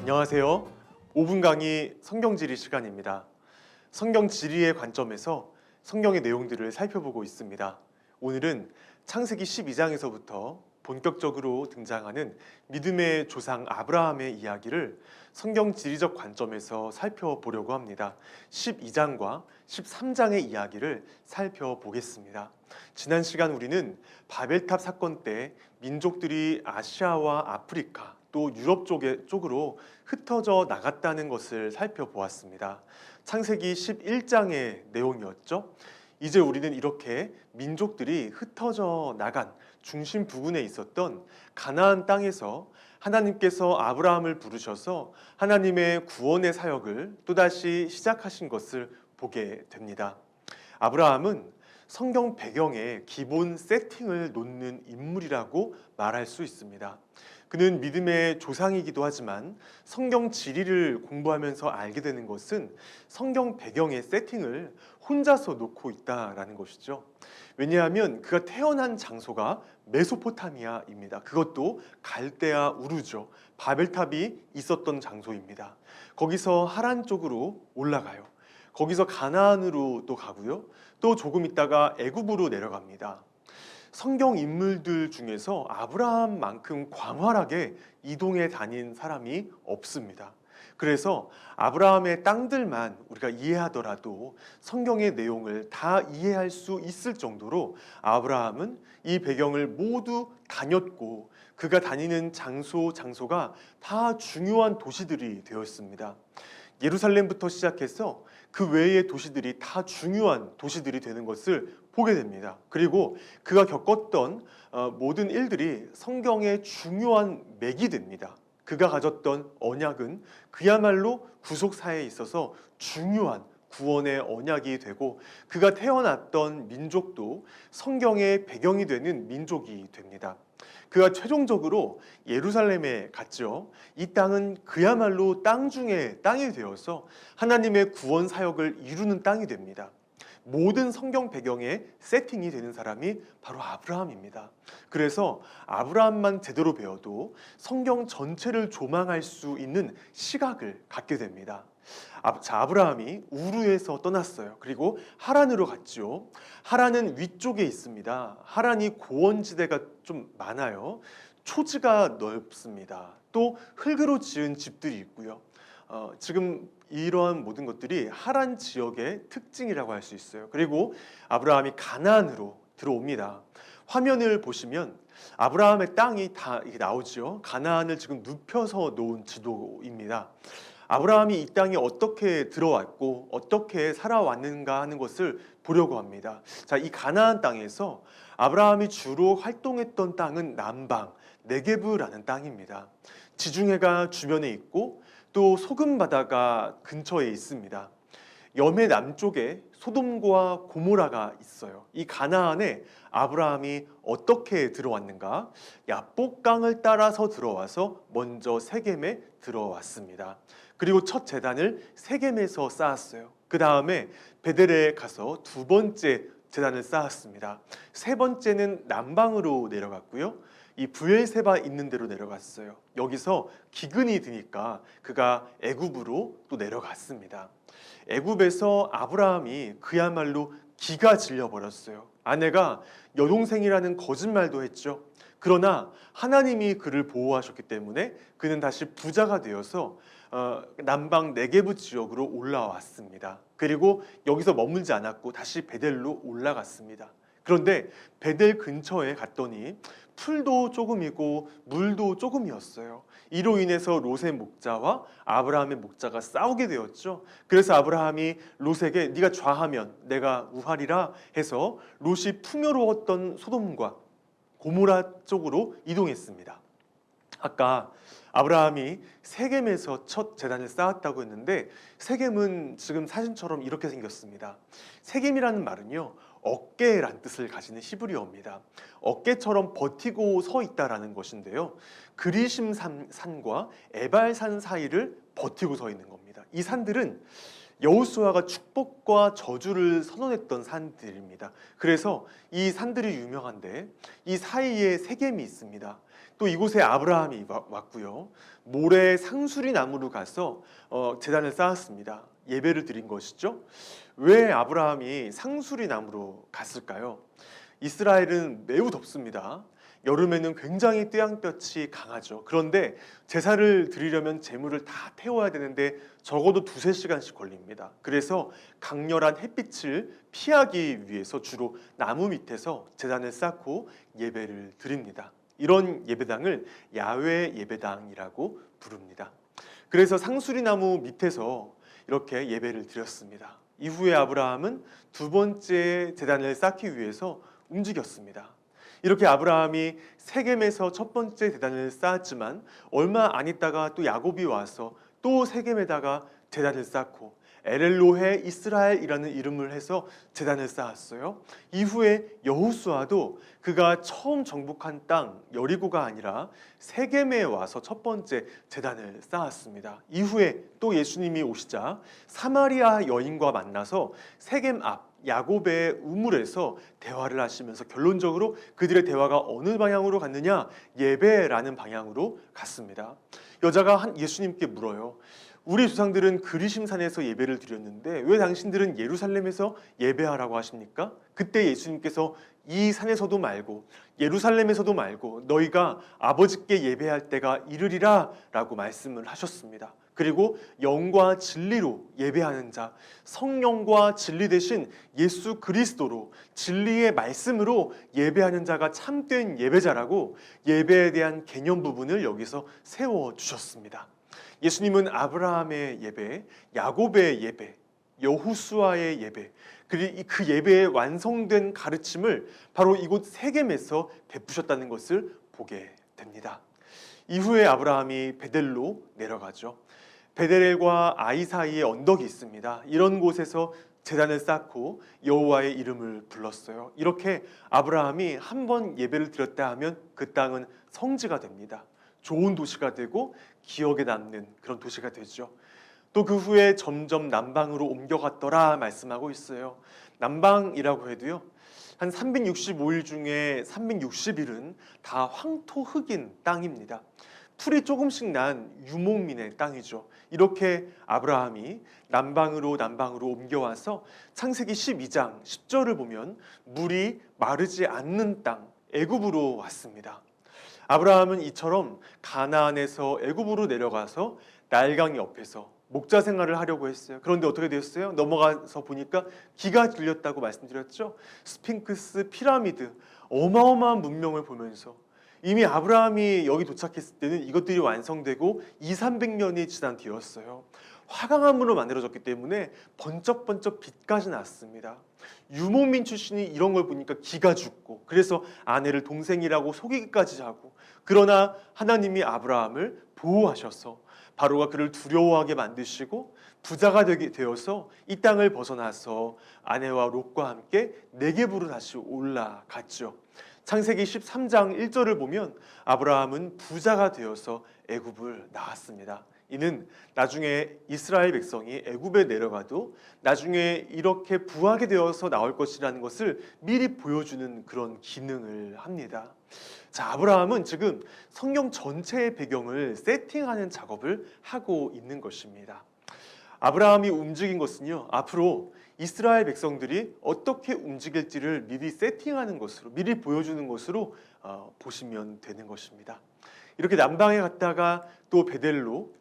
안녕하세요. 5분 강의 성경지리 시간입니다. 성경지리의 관점에서 성경의 내용들을 살펴보고 있습니다. 오늘은 창세기 12장에서부터 본격적으로 등장하는 믿음의 조상 아브라함의 이야기를 성경지리적 관점에서 살펴보려고 합니다. 12장과 13장의 이야기를 살펴보겠습니다. 지난 시간 우리는 바벨탑 사건 때 민족들이 아시아와 아프리카 또 유럽 쪽으로 흩어져 나갔다는 것을 살펴보았습니다. 창세기 11장의 내용이었죠. 이제 우리는 이렇게 민족들이 흩어져 나간 중심 부근에 있었던 가나안 땅에서 하나님께서 아브라함을 부르셔서 하나님의 구원의 사역을 또다시 시작하신 것을 보게 됩니다. 아브라함은 성경 배경의 기본 세팅을 놓는 인물이라고 말할 수 있습니다. 그는 믿음의 조상이기도 하지만 성경 지리를 공부하면서 알게 되는 것은 성경 배경의 세팅을 혼자서 놓고 있다라는 것이죠. 왜냐하면 그가 태어난 장소가 메소포타미아입니다. 그것도 갈대아 우르죠. 바벨탑이 있었던 장소입니다. 거기서 하란 쪽으로 올라가요. 거기서 가나안으로 또 가고요. 또 조금 있다가 애굽으로 내려갑니다. 성경 인물들 중에서 아브라함만큼 광활하게 이동해 다닌 사람이 없습니다. 그래서 아브라함의 땅들만 우리가 이해하더라도 성경의 내용을 다 이해할 수 있을 정도로 아브라함은 이 배경을 모두 다녔고 그가 다니는 장소가 다 중요한 도시들이 되었습니다. 예루살렘부터 시작해서 그 외의 도시들이 다 중요한 도시들이 되는 것을 보게 됩니다. 그리고 그가 겪었던 모든 일들이 성경의 중요한 맥이 됩니다. 그가 가졌던 언약은 그야말로 구속사에 있어서 중요한 구원의 언약이 되고 그가 태어났던 민족도 성경의 배경이 되는 민족이 됩니다. 그가 최종적으로 예루살렘에 갔죠. 이 땅은 그야말로 땅 중에 땅이 되어서 하나님의 구원 사역을 이루는 땅이 됩니다. 모든 성경 배경에 세팅이 되는 사람이 바로 아브라함입니다. 그래서 아브라함만 제대로 배워도 성경 전체를 조망할 수 있는 시각을 갖게 됩니다. 아브라함이 우르에서 떠났어요. 그리고 하란으로 갔죠. 하란은 위쪽에 있습니다. 하란이 고원지대가 좀 많아요. 초지가 넓습니다. 또 흙으로 지은 집들이 있고요. 지금 이러한 모든 것들이 하란 지역의 특징이라고 할 수 있어요. 그리고 아브라함이 가나안으로 들어옵니다. 화면을 보시면 아브라함의 땅이 다 이게 나오죠. 가나안을 지금 눕혀서 놓은 지도입니다. 아브라함이 이 땅에 어떻게 들어왔고 어떻게 살아왔는가 하는 것을 보려고 합니다. 자, 이 가나안 땅에서 아브라함이 주로 활동했던 땅은 남방, 네게브라는 땅입니다. 지중해가 주변에 있고 또 소금 바다가 근처에 있습니다. 염해 남쪽에 소돔과 고모라가 있어요. 이 가나안에 아브라함이 어떻게 들어왔는가? 야복강을 따라서 들어와서 먼저 세겜에 들어왔습니다. 그리고 첫 제단을 세겜에서 쌓았어요. 그 다음에 베델에 가서 두 번째 제단을 쌓았습니다. 세 번째는 남방으로 내려갔고요. 이 브엘세바 있는 데로 내려갔어요. 여기서 기근이 드니까 그가 애굽으로 또 내려갔습니다. 애굽에서 아브라함이 그야말로 기가 질려버렸어요. 아내가 여동생이라는 거짓말도 했죠. 그러나 하나님이 그를 보호하셨기 때문에 그는 다시 부자가 되어서 남방 네게브 지역으로 올라왔습니다. 그리고 여기서 머물지 않았고 다시 베델로 올라갔습니다. 그런데 베델 근처에 갔더니 풀도 조금이고 물도 조금이었어요. 이로 인해서 롯의 목자와 아브라함의 목자가 싸우게 되었죠. 그래서 아브라함이 롯에게 네가 좌하면 내가 우하리라 해서 롯이 풍요로웠던 소돔과 고모라 쪽으로 이동했습니다. 아까 아브라함이 세겜에서 첫 제단을 쌓았다고 했는데 세겜은 지금 사진처럼 이렇게 생겼습니다. 세겜이라는 말은요, 어깨란 뜻을 가지는 히브리어입니다. 어깨처럼 버티고 서 있다라는 것인데요. 그리심 산과 에발산 사이를 버티고 서 있는 겁니다. 이 산들은 여호수아가 축복과 저주를 선언했던 산들입니다. 그래서 이 산들이 유명한데 이 사이에 세겜이 있습니다. 또 이곳에 아브라함이 왔고요. 모래 상수리 나무로 가서 제단을 쌓았습니다. 예배를 드린 것이죠. 왜 아브라함이 상수리 나무로 갔을까요? 이스라엘은 매우 덥습니다. 여름에는 굉장히 태양볕이 강하죠. 그런데 제사를 드리려면 제물을 다 태워야 되는데 적어도 2~3시간씩 걸립니다. 그래서 강렬한 햇빛을 피하기 위해서 주로 나무 밑에서 제단을 쌓고 예배를 드립니다. 이런 예배당을 야훼 예배당이라고 부릅니다. 그래서 상수리 나무 밑에서 이렇게 예배를 드렸습니다. 이후에 아브라함은 두 번째 제단을 쌓기 위해서 움직였습니다. 이렇게 아브라함이 세겜에서 첫 번째 제단을 쌓았지만 얼마 안 있다가 또 야곱이 와서 또 세겜에다가 제단을 쌓고 엘엘로헤 이스라엘이라는 이름을 해서 제단을 쌓았어요. 이후에 여호수아도 그가 처음 정복한 땅 여리고가 아니라 세겜에 와서 첫 번째 제단을 쌓았습니다. 이후에 또 예수님이 오시자 사마리아 여인과 만나서 세겜 앞 야곱의 우물에서 대화를 하시면서 결론적으로 그들의 대화가 어느 방향으로 갔느냐? 예배라는 방향으로 갔습니다. 여자가 예수님께 물어요. 우리 조상들은 그리심산에서 예배를 드렸는데 왜 당신들은 예루살렘에서 예배하라고 하십니까? 그때 예수님께서 이 산에서도 말고 예루살렘에서도 말고 너희가 아버지께 예배할 때가 이르리라 라고 말씀을 하셨습니다. 그리고 영과 진리로 예배하는 자, 성령과 진리 대신 예수 그리스도로 진리의 말씀으로 예배하는 자가 참된 예배자라고 예배에 대한 개념 부분을 여기서 세워주셨습니다. 예수님은 아브라함의 예배, 야곱의 예배, 여호수아의 예배, 그리고 그 예배의 완성된 가르침을 바로 이곳 세겜에서 베푸셨다는 것을 보게 됩니다. 이후에 아브라함이 베델로 내려가죠. 베델과 아이 사이에 언덕이 있습니다. 이런 곳에서 제단을 쌓고 여호와의 이름을 불렀어요. 이렇게 아브라함이 한 번 예배를 드렸다 하면 그 땅은 성지가 됩니다. 좋은 도시가 되고 기억에 남는 그런 도시가 되죠. 또 그 후에 점점 남방으로 옮겨갔더라 말씀하고 있어요. 남방이라고 해도요. 한 365일 중에 360일은 다 황토 흙인 땅입니다. 풀이 조금씩 난 유목민의 땅이죠. 이렇게 아브라함이 남방으로 옮겨와서 창세기 12장 10절을 보면 물이 마르지 않는 땅 애굽으로 왔습니다. 아브라함은 이처럼 가나안에서 애굽으로 내려가서 나일강 옆에서 목자 생활을 하려고 했어요. 그런데 어떻게 되었어요? 넘어가서 보니까 기가 들렸다고 말씀드렸죠. 스핑크스, 피라미드, 어마어마한 문명을 보면서 이미 아브라함이 여기 도착했을 때는 이것들이 완성되고 200~300년이 지난 뒤였어요. 화강암으로 만들어졌기 때문에 번쩍번쩍 빛까지 났습니다. 유목민 출신이 이런 걸 보니까 기가 죽고 그래서 아내를 동생이라고 속이기까지 하고, 그러나 하나님이 아브라함을 보호하셔서 바로가 그를 두려워하게 만드시고 부자가 되게 되어서 이 땅을 벗어나서 아내와 롯과 함께 네겝으로 다시 올라갔죠. 창세기 13장 1절을 보면 아브라함은 부자가 되어서 애굽을 나왔습니다. 이는 나중에 이스라엘 백성이 애굽에 내려가도 나중에 이렇게 부하게 되어서 나올 것이라는 것을 미리 보여주는 그런 기능을 합니다. 자, 아브라함은 지금 성경 전체의 배경을 세팅하는 작업을 하고 있는 것입니다. 아브라함이 움직인 것은요, 앞으로 이스라엘 백성들이 어떻게 움직일지를 미리 세팅하는 것으로, 미리 보여주는 것으로 보시면 되는 것입니다. 이렇게 남방에 갔다가 또 베델로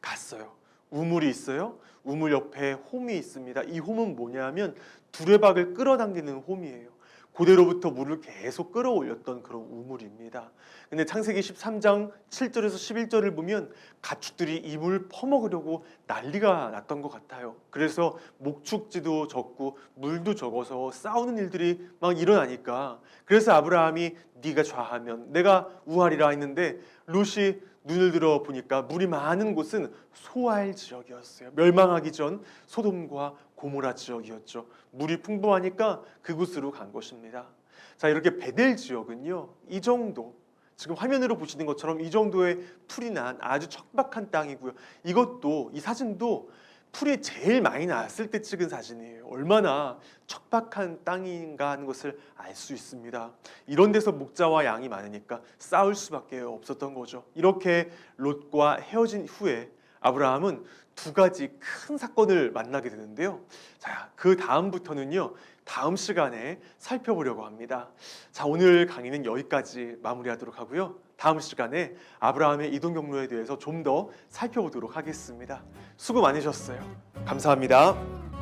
갔어요. 우물이 있어요. 우물 옆에 홈이 있습니다. 이 홈은 뭐냐면 두레박을 끌어당기는 홈이에요. 고대로부터 물을 계속 끌어올렸던 그런 우물입니다. 근데 창세기 13장 7절에서 11절을 보면 가축들이 이 물 퍼먹으려고 난리가 났던 것 같아요. 그래서 목축지도 적고 물도 적어서 싸우는 일들이 막 일어나니까, 그래서 아브라함이 네가 좌하면 내가 우하리라 했는데 롯이 눈을 들어 보니까 물이 많은 곳은 소알 지역이었어요. 멸망하기 전 소돔과 고모라 지역이었죠. 물이 풍부하니까 그곳으로 간 것입니다. 자, 이렇게 베델 지역은요, 이 정도, 지금 화면으로 보시는 것처럼 이 정도의 풀이 난 아주 척박한 땅이고요. 이것도, 이 사진도 풀이 제일 많이 났을 때 찍은 사진이에요. 얼마나 척박한 땅인가 하는 것을 알 수 있습니다. 이런 데서 목자와 양이 많으니까 싸울 수밖에 없었던 거죠. 이렇게 롯과 헤어진 후에 아브라함은 두 가지 큰 사건을 만나게 되는데요. 자, 그 다음부터는요, 다음 시간에 살펴보려고 합니다. 자, 오늘 강의는 여기까지 마무리하도록 하고요. 다음 시간에 아브라함의 이동 경로에 대해서 좀 더 살펴보도록 하겠습니다. 수고 많으셨어요. 감사합니다.